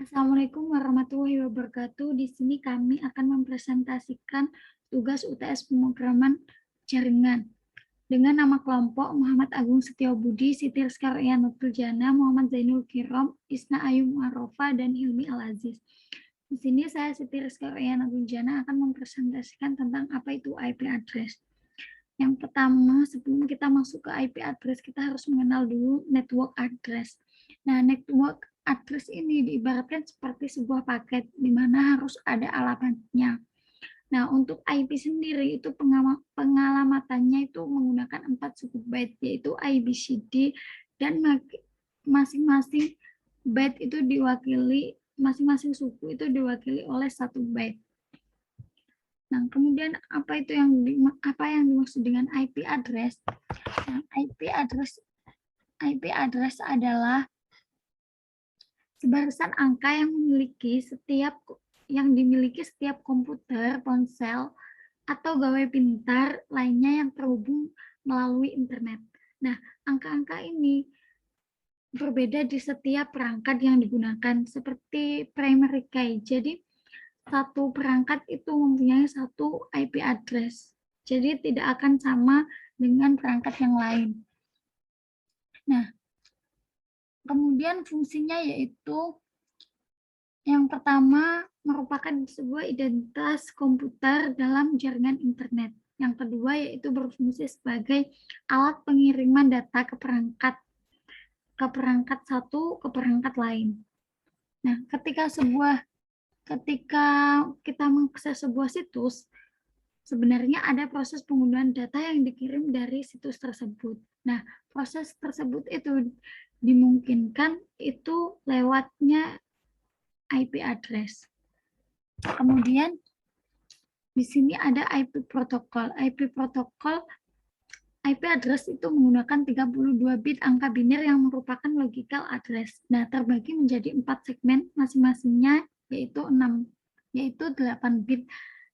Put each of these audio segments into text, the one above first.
Assalamualaikum warahmatullahi wabarakatuh. Di sini kami akan mempresentasikan tugas UTS pemrograman jaringan dengan nama kelompok Muhammad Agung Setiobudi, Siti Rizka Riyanatul Jana, Muhammad Zainul Kirom, Isna Ayu Mu'arofa, dan Hilmi Al-Aziz. Di sini saya Siti Rizka Riyanatul Jana akan mempresentasikan tentang apa itu IP address. Yang pertama, sebelum kita masuk ke IP address, kita harus mengenal dulu network address. Nah, network address ini diibaratkan seperti sebuah paket, di mana harus ada alamatnya. Nah, untuk IP sendiri itu pengalamatannya itu menggunakan 4 suku byte, yaitu ABCD, dan masing-masing byte itu diwakili, masing-masing suku itu diwakili oleh 1 byte. Nah, kemudian apa yang dimaksud dengan IP address? Nah, IP address adalah sebarisan angka yang dimiliki setiap komputer, ponsel, atau gawai pintar lainnya yang terhubung melalui internet. Nah, angka-angka ini berbeda di setiap perangkat yang digunakan, seperti primary key. Jadi, satu perangkat itu mempunyai satu IP address. Jadi tidak akan sama dengan perangkat yang lain. Nah, kemudian fungsinya yaitu yang pertama merupakan sebuah identitas komputer dalam jaringan internet. Yang kedua yaitu berfungsi sebagai alat pengiriman data ke perangkat satu ke perangkat lain. Nah, ketika kita mengakses sebuah situs, sebenarnya ada proses penggunaan data yang dikirim dari situs tersebut. Nah, proses tersebut itu dimungkinkan itu lewatnya IP address. Kemudian di sini ada IP protokol. IP address itu menggunakan 32 bit angka biner yang merupakan logical address. Nah, terbagi menjadi 4 segmen masing-masingnya yaitu 8 bit,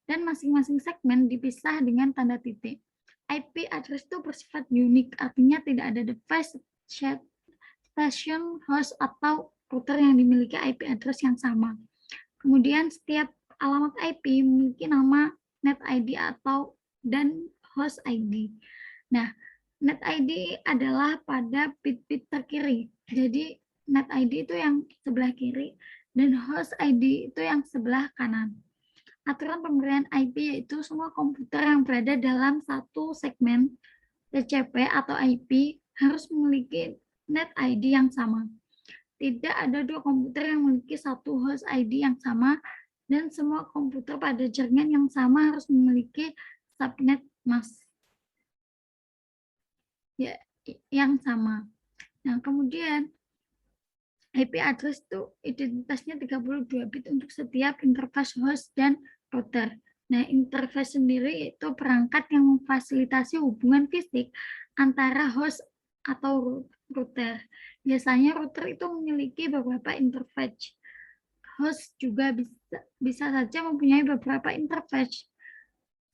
dan masing-masing segmen dipisah dengan tanda titik. IP address itu bersifat unik, artinya tidak ada device, station, host, atau router yang dimiliki IP address yang sama. Kemudian setiap alamat IP memiliki nama net ID dan host ID. Nah, net ID adalah pada bit-bit terkiri. Jadi net ID itu yang sebelah kiri dan host ID itu yang sebelah kanan. Aturan pemberian IP yaitu semua komputer yang berada dalam satu segmen TCP atau IP harus memiliki net ID yang sama. Tidak ada dua komputer yang memiliki satu host ID yang sama, dan semua komputer pada jaringan yang sama harus memiliki subnet mask yang sama. Nah, kemudian IP address itu identitasnya 32 bit untuk setiap interface host dan router. Nah, interface sendiri yaitu perangkat yang memfasilitasi hubungan fisik antara host atau router. Biasanya router itu memiliki beberapa interface. Host juga bisa saja mempunyai beberapa interface.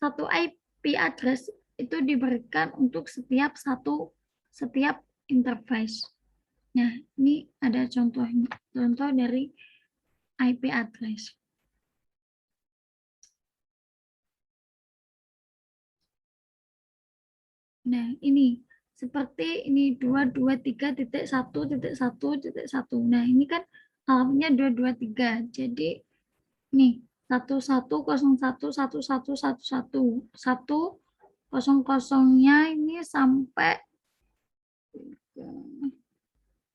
Satu IP address itu diberikan untuk setiap interface. Nah, ini ada contoh dari IP address. Nah, ini seperti ini 223.1.1.1. Nah, ini kan alamatnya 223. Jadi nih 11111111 ini sampai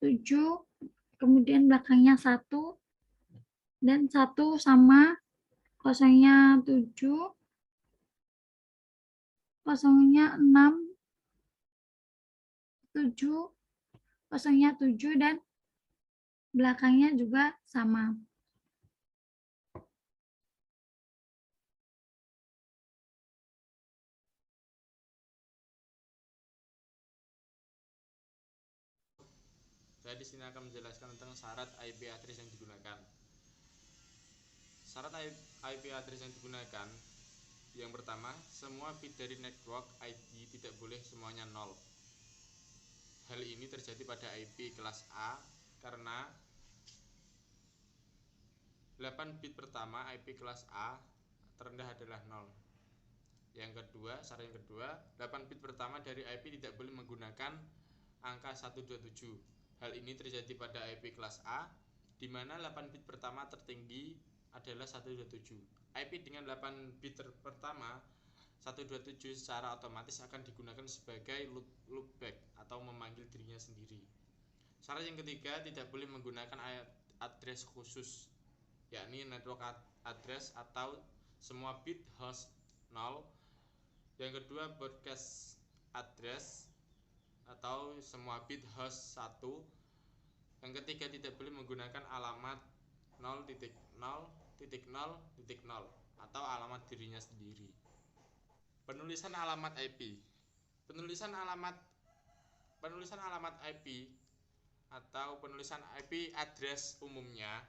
7, kemudian belakangnya 1, dan 1 sama kosongnya 7, kosongnya 6, 7, kosongnya 7, dan belakangnya juga sama. Saya di sini akan menjelaskan tentang syarat IP address yang digunakan. Syarat IP address yang digunakan, yang pertama, semua bit dari network ID tidak boleh semuanya 0. Hal ini terjadi pada IP kelas A karena 8 bit pertama IP kelas A terendah adalah 0. Syarat yang kedua, 8 bit pertama dari IP tidak boleh menggunakan angka 127. Hal ini terjadi pada IP kelas A, di mana 8 bit pertama tertinggi adalah 127. IP dengan 8 bit pertama 127 secara otomatis akan digunakan sebagai loopback atau memanggil dirinya sendiri. Syarat yang ketiga, tidak boleh menggunakan address khusus, yakni network address atau semua bit host 0. Yang kedua, broadcast address atau semua bit host 1. Yang ketiga, tidak boleh menggunakan alamat 0.0.0.0 atau alamat dirinya sendiri. Penulisan alamat IP. Penulisan alamat IP atau penulisan IP address umumnya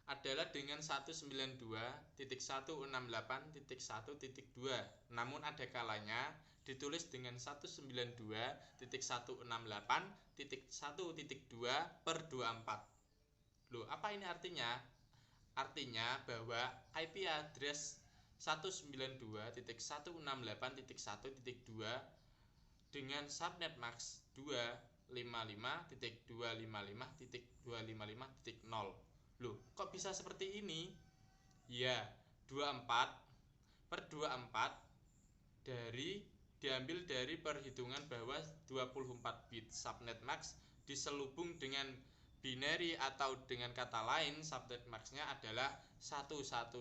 adalah dengan 192.168.1.2. Namun ada kalanya ditulis dengan 192.168.1.2/24. Loh, apa ini artinya? Artinya bahwa IP address 192.168.1.2 dengan subnet max 255.255.255.0. Loh, kok bisa seperti ini? Ya, 24/24 diambil dari perhitungan bahwa 24 bit subnet max diselubung dengan binary, atau dengan kata lain subnet maxnya adalah 0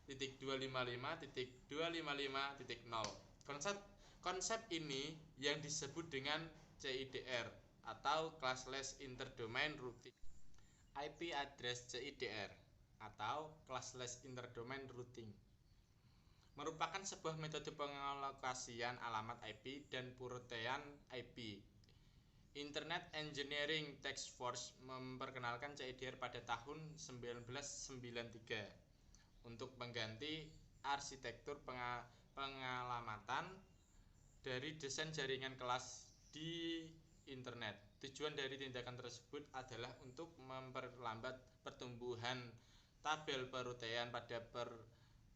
titik 255.255.0. Konsep ini yang disebut dengan CIDR atau Classless Interdomain Routing. IP address CIDR atau Classless Interdomain Routing merupakan sebuah metode pengalokasian alamat IP dan perotean IP. Internet Engineering Task Force memperkenalkan CIDR pada tahun 1993 untuk mengganti arsitektur pengalamatan dari desain jaringan kelas di internet. Tujuan dari tindakan tersebut adalah untuk memperlambat pertumbuhan tabel perotean pada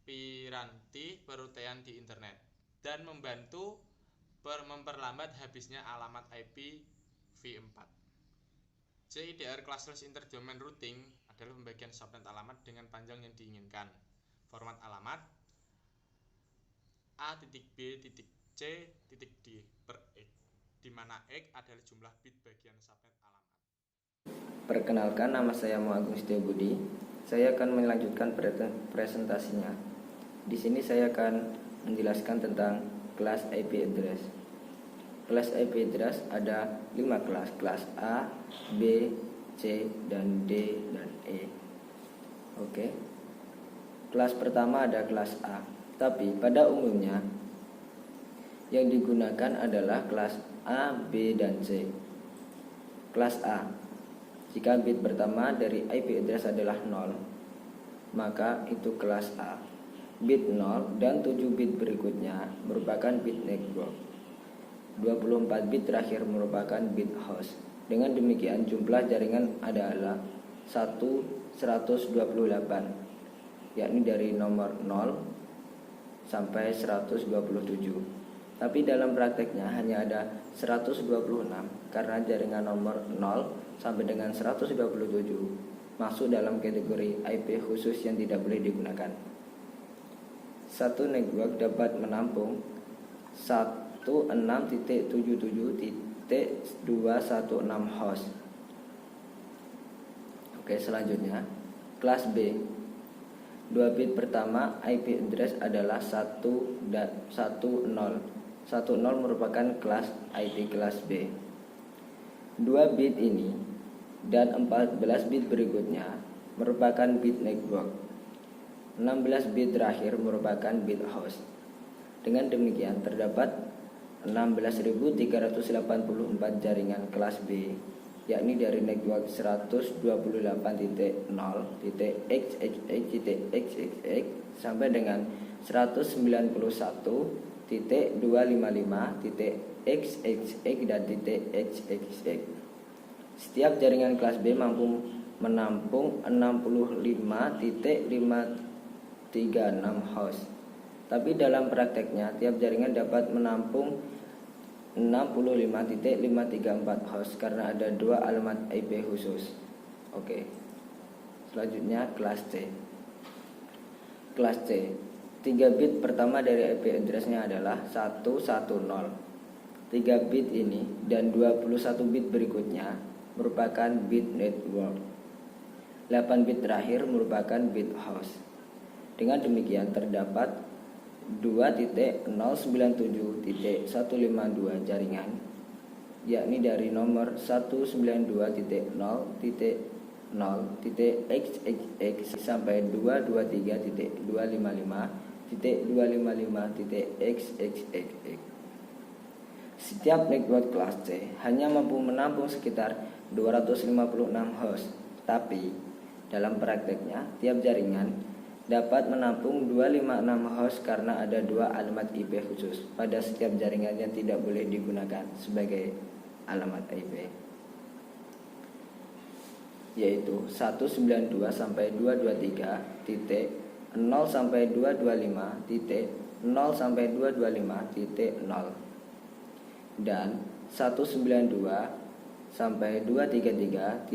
piranti perotean di internet dan membantu memperlambat habisnya alamat IP v4. CIDR Classless Interdomain Routing adalah pembagian subnet alamat dengan panjang yang diinginkan. Format alamat A.B.C.D di mana X adalah jumlah bit bagian subnet alamat. Perkenalkan, nama saya Muagung Setiabudi. Saya akan melanjutkan presentasinya. Di sini saya akan menjelaskan tentang kelas IP address. Kelas IP address ada 5 kelas, kelas A, B, C, dan D, dan E. Oke. Kelas pertama ada kelas A, tapi pada umumnya yang digunakan adalah kelas A, B, dan C. Kelas A, jika bit pertama dari IP address adalah 0, maka itu kelas A. Bit 0 dan 7 bit berikutnya merupakan bit network. 24 bit terakhir merupakan bit host. Dengan demikian jumlah jaringan adalah 128, yakni dari nomor 0 sampai 127. Tapi dalam prakteknya hanya ada 126 karena jaringan nomor 0 sampai dengan 127 masuk dalam kategori IP khusus yang tidak boleh digunakan. Satu network dapat menampung 16.77.216 host. Oke, selanjutnya kelas B. 2 bit pertama IP address adalah 1 dan 10. 10 merupakan kelas IP kelas B. 2 bit ini dan 14 bit berikutnya merupakan bit network. 16 bit terakhir merupakan bit host. Dengan demikian terdapat 16.384 jaringan kelas B, yakni dari network 128.0.xxx.xxx sampai dengan 191.255.xxx dan .xxx. Setiap jaringan kelas B mampu menampung 65.536 host. Tapi dalam prakteknya, tiap jaringan dapat menampung 65.534 host karena ada 2 alamat IP khusus. Oke. Selanjutnya kelas C. Kelas C, 3 bit pertama dari IP address-nya adalah 110. 3 bit ini dan 21 bit berikutnya merupakan bit network. 8 bit terakhir merupakan bit host. Dengan demikian terdapat 2.097.152 jaringan, yakni dari nomor 192.0.0.xxx sampai 223.255.255.xxx. Setiap network kelas C hanya mampu menampung sekitar 256 host, tapi dalam prakteknya tiap jaringan dapat menampung 256 host karena ada 2 alamat IP khusus pada setiap jaringan yang tidak boleh digunakan sebagai alamat IP, yaitu 192 sampai 223.0 sampai 225.0 sampai 225.0 dan 192 sampai 233.0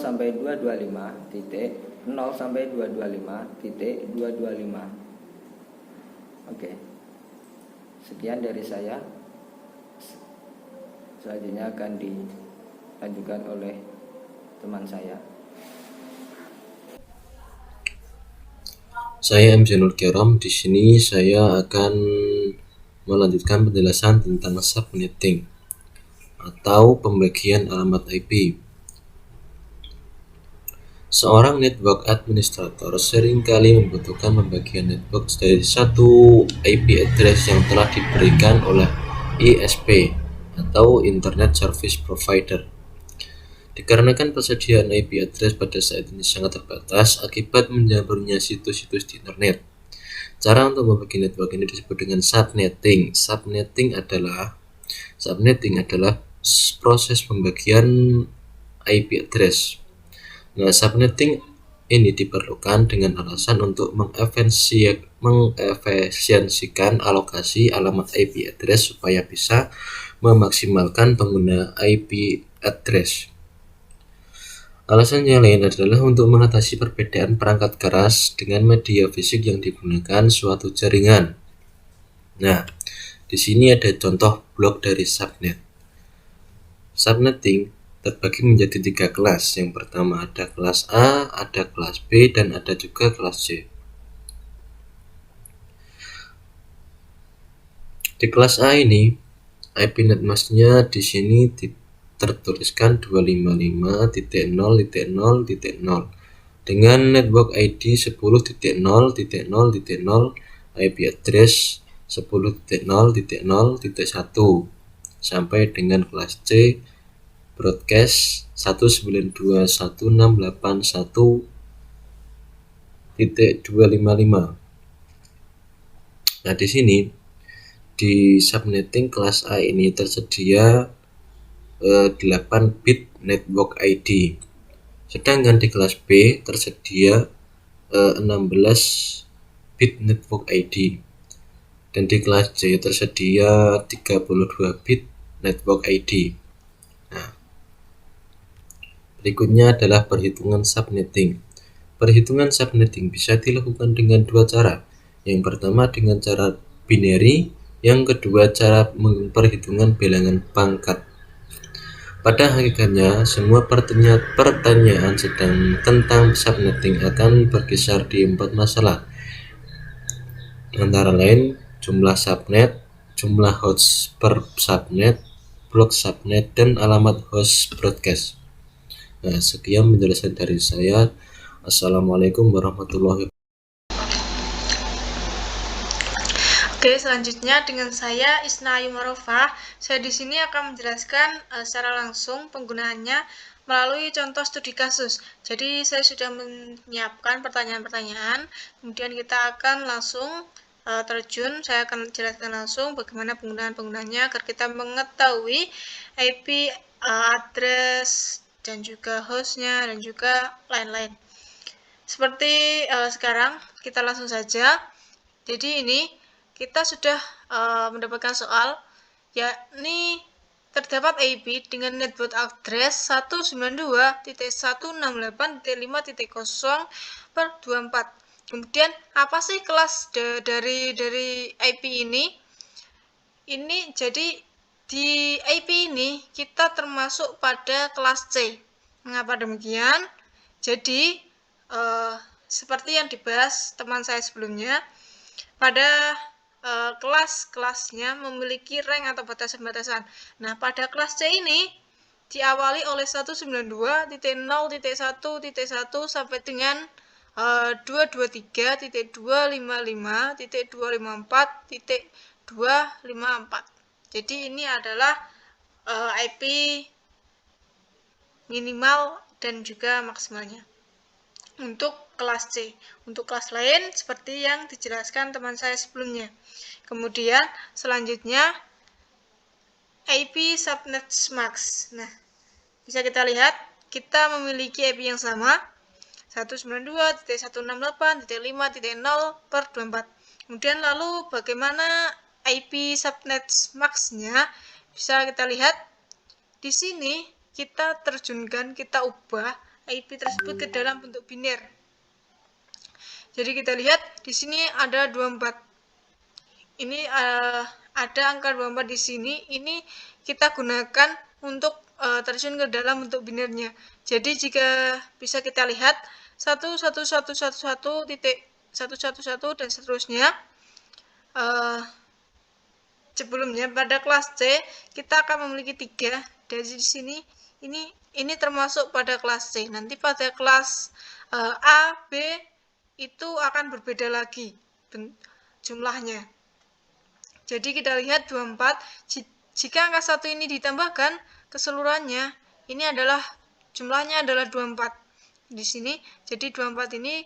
sampai 225.0 sampai 225.225. Oke. Sekian dari saya. Selanjutnya akan dilanjutkan oleh teman saya. Saya M. Zainul Kiram. Di sini saya akan melanjutkan penjelasan tentang subnetting atau pembagian alamat IP. Seorang network administrator seringkali membutuhkan pembagian network dari satu IP address yang telah diberikan oleh ISP atau Internet Service Provider. Dikarenakan persediaan IP address pada saat ini sangat terbatas akibat menjamurnya situs-situs di internet. Cara untuk membagi network ini disebut dengan subnetting. Subnetting adalah proses pembagian IP address. Nah, subnetting ini diperlukan dengan alasan untuk mengefisiensikan alokasi alamat IP address supaya bisa memaksimalkan pengguna IP address. Alasan yang lain adalah untuk mengatasi perbedaan perangkat keras dengan media fisik yang digunakan suatu jaringan. Nah, di sini ada contoh blok dari subnet. Subnetting terbagi menjadi 3 kelas. Yang pertama ada kelas A, ada kelas B, dan ada juga kelas C. Di kelas A ini, IP net mask-nya di sini tertuliskan 255.0.0.0 dengan network ID 10.0.0.0 IP address 10.0.0.1 sampai dengan kelas C broadcast 192.168.1.255. Nah, di sini di subnetting kelas A ini tersedia 8 bit network ID. Sedangkan di kelas B tersedia 16 bit network ID. Dan di kelas C tersedia 32 bit network ID. Nah, berikutnya adalah perhitungan subnetting. Perhitungan subnetting bisa dilakukan dengan 2 cara. Yang pertama dengan cara binary, yang kedua cara perhitungan bilangan pangkat. Pada hakikatnya, semua pertanyaan tentang subnetting akan berkisar di 4 masalah. Antara lain, jumlah subnet, jumlah host per subnet, blok subnet, dan alamat host broadcast. Nah, sekian penjelasan dari saya. Assalamualaikum warahmatullahi wabarakatuh. Oke, selanjutnya dengan saya Isna Ayu Marofah. Saya di sini akan menjelaskan secara langsung penggunaannya melalui contoh studi kasus. Jadi saya sudah menyiapkan pertanyaan-pertanyaan, kemudian kita akan langsung terjun. Saya akan jelaskan langsung bagaimana penggunaannya agar kita mengetahui IP address dan juga hostnya dan juga lain-lain. Seperti sekarang kita langsung saja. Jadi ini kita sudah mendapatkan soal, yakni terdapat IP dengan netboard address 192.168.5.0/24. Kemudian apa sih kelas dari IP ini? Ini jadi di IP ini kita termasuk pada kelas C. Mengapa demikian? Jadi seperti yang dibahas teman saya sebelumnya, pada kelas-kelasnya memiliki rank atau batasan-batasan. Nah, pada kelas C ini diawali oleh 192.0.1.1 sampai dengan 223.255.254.254. Jadi ini adalah IP minimal dan juga maksimalnya untuk kelas C. Untuk kelas lain seperti yang dijelaskan teman saya sebelumnya. Kemudian selanjutnya IP subnet max. Nah, bisa kita lihat kita memiliki IP yang sama 192.168.5.0/24. Kemudian lalu bagaimana IP subnet max-nya? Bisa kita lihat di sini kita terjunkan, kita ubah IP tersebut ke dalam bentuk biner. Jadi kita lihat di sini ada 24. Ini ada angka 24 di sini. Ini kita gunakan untuk terjun ke dalam bentuk binernya. Jadi jika bisa kita lihat 11111.111 dan seterusnya. Sebelumnya pada kelas C kita akan memiliki 3. Dari sini ini termasuk pada kelas C. Nanti pada kelas A, B itu akan berbeda lagi jumlahnya. Jadi kita lihat 24. Jika angka 1 ini ditambahkan keseluruhannya, ini adalah jumlahnya adalah 24 di sini. Jadi 24 ini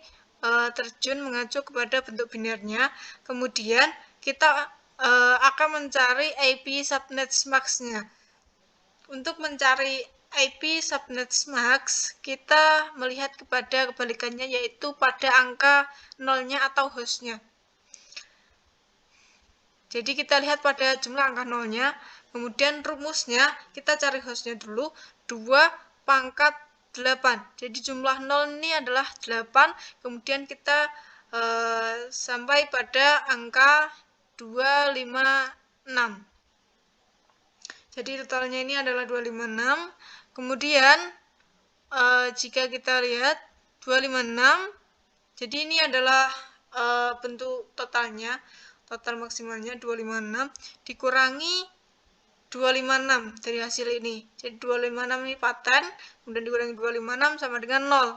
terjun mengacu kepada bentuk binernya. Kemudian kita akan mencari IP subnet max-nya. Untuk mencari IP subnet max, kita melihat kepada kebalikannya, yaitu pada angka nolnya atau hostnya. Jadi kita lihat pada jumlah angka nolnya, kemudian rumusnya kita cari hostnya dulu, 2/8. Jadi jumlah 0 ini adalah 8, kemudian kita sampai pada angka 256. Jadi totalnya ini adalah 256. Kemudian jika kita lihat 256, jadi ini adalah bentuk totalnya, total maksimalnya 256 dikurangi 256 dari hasil ini. Jadi 256 ini paten, kemudian dikurangi 256 sama dengan 0.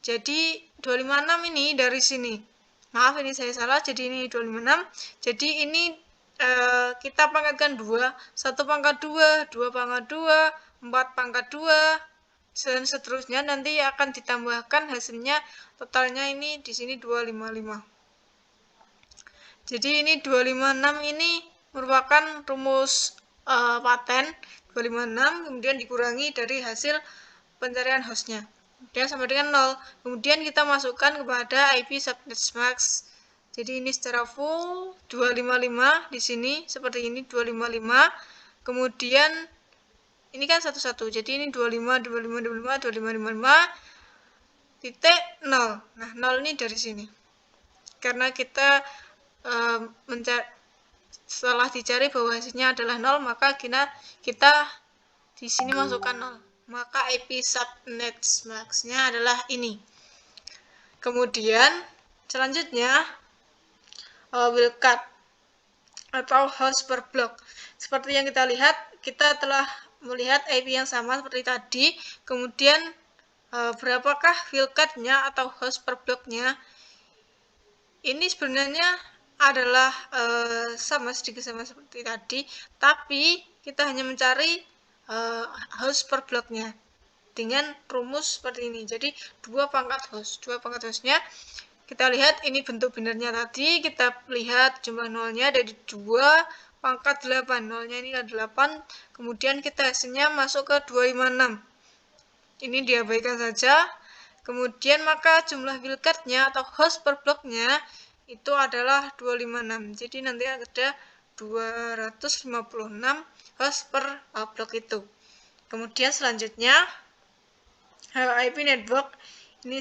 Jadi 256 ini dari sini. Maaf ini saya salah, jadi ini 256. Jadi ini kita pangkatkan 2, 1 pangkat 2, 2 pangkat 2, 4 pangkat 2, dan seterusnya. Nanti akan ditambahkan hasilnya, totalnya ini di sini 255. Jadi ini 256 ini merupakan rumus paten 256, kemudian dikurangi dari hasil pencarian hostnya. Kemudian sama dengan 0. Kemudian kita masukkan kepada IP subnet max. Jadi ini secara full 255 di sini seperti ini 255. Kemudian ini kan satu-satu. Jadi ini 25 25 25 25 55 titik 0. Nah, 0 ini dari sini. Karena kita setelah dicari bahwa hasilnya adalah 0, maka kita di sini masukkan 0. Maka IP subnet max-nya adalah ini. Kemudian selanjutnya wildcard atau host per block. Seperti yang kita lihat, kita telah melihat IP yang sama seperti tadi. Kemudian berapakah wildcard-nya atau host per block-nya? Ini sebenarnya adalah sedikit sama seperti tadi, tapi kita hanya mencari host per bloknya dengan rumus seperti ini. Jadi 2 pangkat hostnya kita lihat ini bentuk binernya tadi, kita lihat jumlah nolnya dari 2 pangkat 8, nolnya ini adalah 8, kemudian kita hasilnya masuk ke 256. Ini diabaikan saja. Kemudian maka jumlah wildcard-nya atau host per bloknya itu adalah 256. Jadi nanti ada 256 host per blok itu. Kemudian selanjutnya IP network ini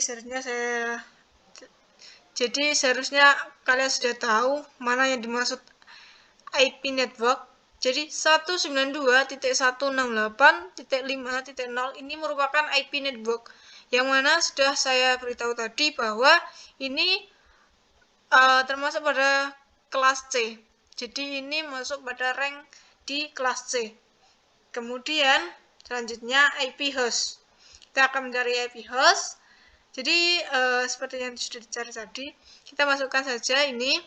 seharusnya kalian sudah tahu mana yang dimaksud IP network. Jadi 192.168.5.0 ini merupakan IP network yang mana sudah saya beritahu tadi bahwa ini termasuk pada kelas C. Jadi ini masuk pada rank di kelas C. Kemudian selanjutnya IP host. Kita akan mencari IP host. Jadi seperti yang sudah dicari tadi, kita masukkan saja ini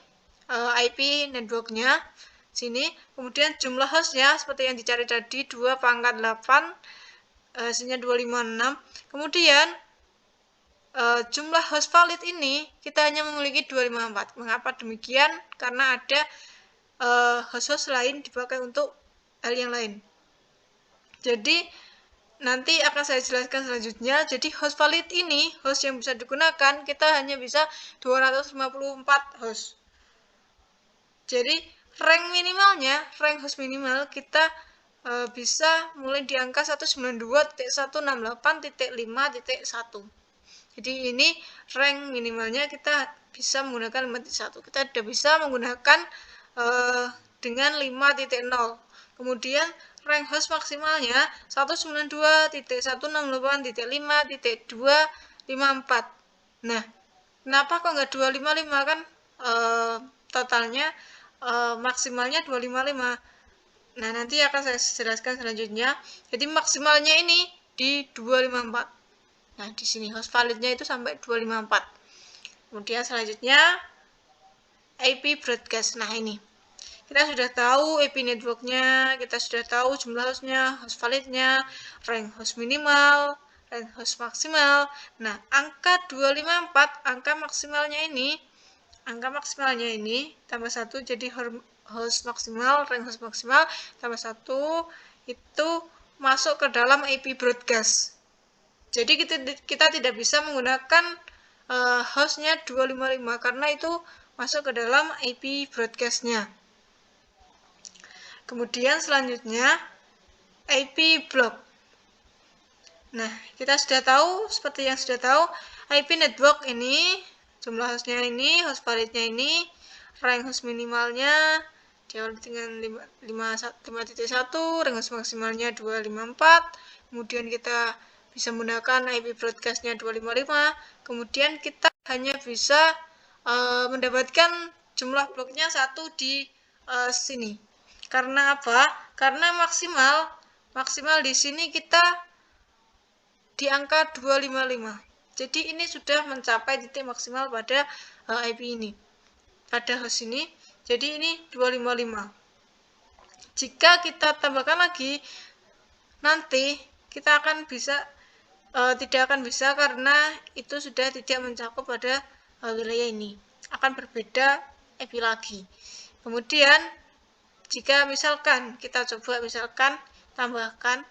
IP networknya sini. Kemudian jumlah hostnya seperti yang dicari tadi 2 pangkat 8, hasilnya 256. Kemudian jumlah host valid ini kita hanya memiliki 254. Mengapa demikian? Karena ada host-host lain dipakai untuk hal yang lain. Jadi nanti akan saya jelaskan selanjutnya. Jadi host valid ini, host yang bisa digunakan, kita hanya bisa 254 host. Jadi rank host minimal kita bisa mulai di angka 192.168.5.1. Jadi ini rank minimalnya kita bisa menggunakan 5.1. Kita tidak bisa menggunakan dengan 5.0. Kemudian rank host maksimalnya 192.168.5.254. Nah, kenapa kok nggak 255 kan? Totalnya maksimalnya 255. Nah, nanti akan saya jelaskan selanjutnya. Jadi maksimalnya ini di 254. Nah, di sini host validnya itu sampai 254. Kemudian selanjutnya IP broadcast. Nah, ini kita sudah tahu IP networknya, kita sudah tahu jumlah hostnya, host validnya, rank host minimal, rank host maksimal. Nah, angka 254, angka maksimalnya ini tambah 1 jadi host maksimal, rank host maksimal tambah 1 itu masuk ke dalam IP broadcast. Jadi kita tidak bisa menggunakan hostnya 255 karena itu masuk ke dalam IP broadcast-nya. Kemudian selanjutnya IP block. Nah, kita sudah tahu, seperti yang sudah tahu, IP network ini jumlah hostnya ini, host validnya ini, rank host minimalnya diawali dengan 5.1, rank host maksimalnya 254. Kemudian kita bisa menggunakan IP broadcast-nya 255. Kemudian kita hanya bisa mendapatkan jumlah bloknya 1 di sini. Karena apa? Karena maksimal di sini kita di angka 255. Jadi ini sudah mencapai titik maksimal pada IP ini. Pada host ini. Jadi ini 255. Jika kita tambahkan lagi, nanti kita akan bisa tidak akan bisa karena itu sudah tidak mencakup pada wilayah ini. Akan berbeda IP lagi. Kemudian jika misalkan kita coba tambahkan,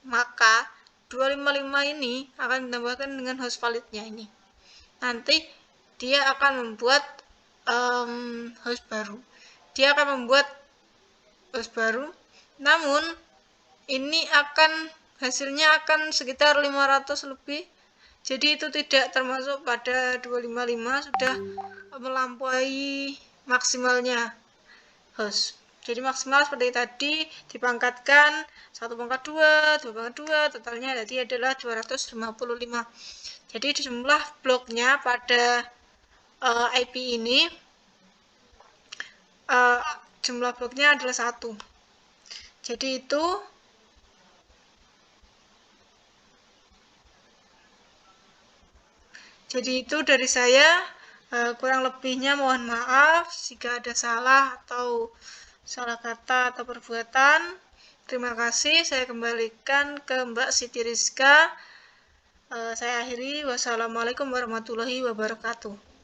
maka 255 ini akan ditambahkan dengan host validnya ini. Nanti dia akan membuat host baru. Dia akan membuat host baru. Namun ini hasilnya akan sekitar 500 lebih. Jadi itu tidak termasuk pada 255, sudah melampaui maksimalnya host. Jadi maksimal seperti tadi dipangkatkan 1 pangkat 2, 2 pangkat 2, totalnya tadi adalah 255. Jadi jumlah bloknya pada IP ini jumlah bloknya adalah 1. Jadi itu dari saya. Kurang lebihnya mohon maaf jika ada salah atau salah kata atau perbuatan. Terima kasih, saya kembalikan ke Mbak Siti Rizka. Saya akhiri, wassalamualaikum warahmatullahi wabarakatuh.